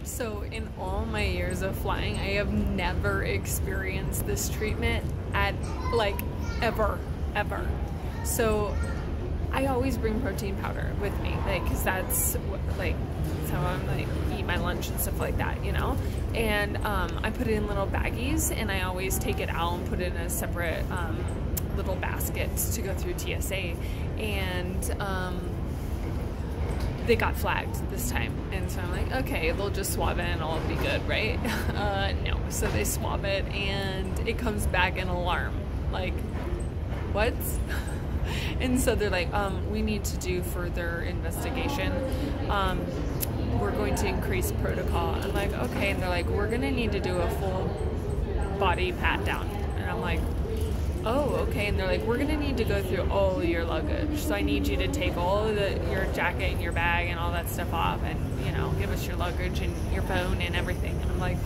So in all my years of flying, I have never experienced this treatment at like ever. So I always bring protein powder with me, like, cause that's how I'm like eat my lunch and stuff like that, you know. And I put it in little baggies, and I always take it out and put it in a separate little baskets to go through TSA. And they got flagged this time, and so I'm like, okay, they'll just swab it and I'll be good, right? No. So they swab it and it comes back an alarm. Like, what? And so they're like, we need to do further investigation. We're going to increase protocol. I'm like, okay. And they're like, we're gonna need to do a full body pat down. And I'm like, oh, okay. And they're like, we're gonna need to go through all your luggage. So I need you to take all of your jacket and your bag and all that stuff off, and, you know, give us your luggage and your phone and everything. And I'm like,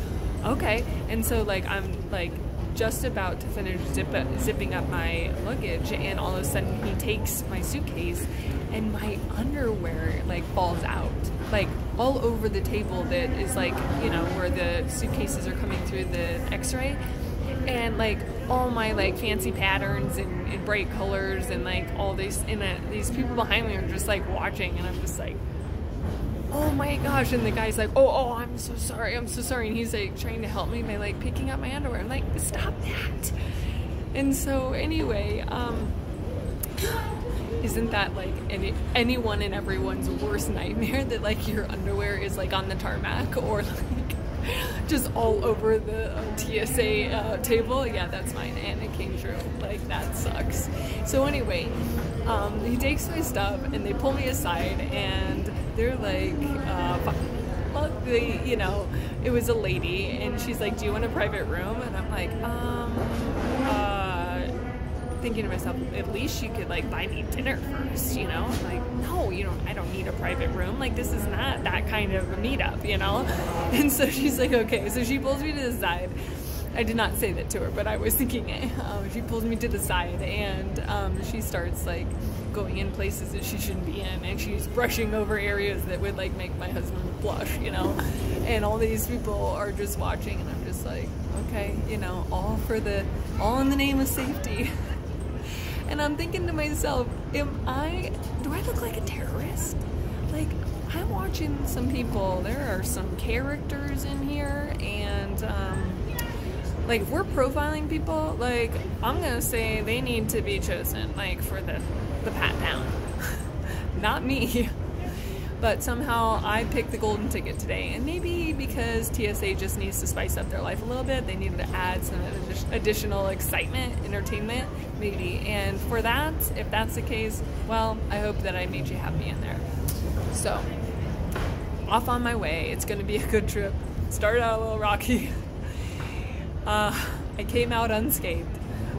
okay. And so like, I'm like just about to finish zipping up my luggage, and all of a sudden he takes my suitcase and my underwear like falls out, like all over the table that is like, you know, where the suitcases are coming through the x-ray. And like all my like fancy patterns and bright colors and like all these, and these people behind me are just like watching, and I'm just like, oh my gosh. And the guy's like, oh, I'm so sorry, and he's like trying to help me by like picking up my underwear. I'm like, stop that. And so anyway, isn't that like anyone and everyone's worst nightmare, that like your underwear is like on the tarmac or like just all over the TSA table? Yeah, that's mine, and it came true. Like, that sucks. So anyway, he takes my stuff and they pull me aside, and they're like, you know, it was a lady, and she's like, do you want a private room? And I'm like, thinking to myself, at least you could like buy me dinner first, you know? I'm like, no, I don't need a private room. Like, this is not that kind of a meetup, you know? And so she's like, okay. So she pulls me to the side. I did not say that to her, but I was thinking it. She pulls me to the side, and she starts like going in places that she shouldn't be in, and she's brushing over areas that would like make my husband blush, you know? And all these people are just watching, and I'm just like, okay, you know, all in the name of safety. And I'm thinking to myself, do I look like a terrorist? Like, I'm watching some people, there are some characters in here, and like, if we're profiling people, like, I'm gonna say they need to be chosen, like, for the pat down. Not me. But somehow I picked the golden ticket today, and maybe because TSA just needs to spice up their life a little bit, they needed to add some additional excitement, entertainment, maybe. And for that, if that's the case, well, I hope that I made you happy in there. So, off on my way. It's gonna be a good trip. Started out a little rocky. I came out unscathed.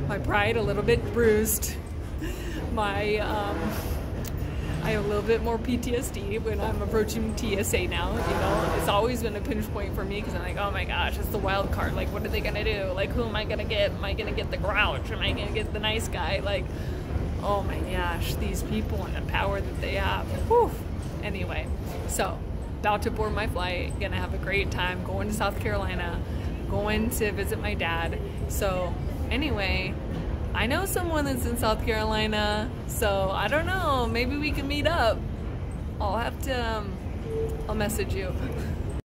My pride a little bit bruised. I have a little bit more PTSD when I'm approaching TSA now, you know. It's always been a pinch point for me, because I'm like, oh my gosh, it's the wild card. Like, what are they gonna do? Like, who am I gonna get? Am I gonna get the grouch? Am I gonna get the nice guy? Like, oh my gosh, these people and the power that they have. Whew. Anyway, so about to board my flight, gonna have a great time going to South Carolina, going to visit my dad. So anyway, I know someone that's in South Carolina, so I don't know, maybe we can meet up. I'll message you.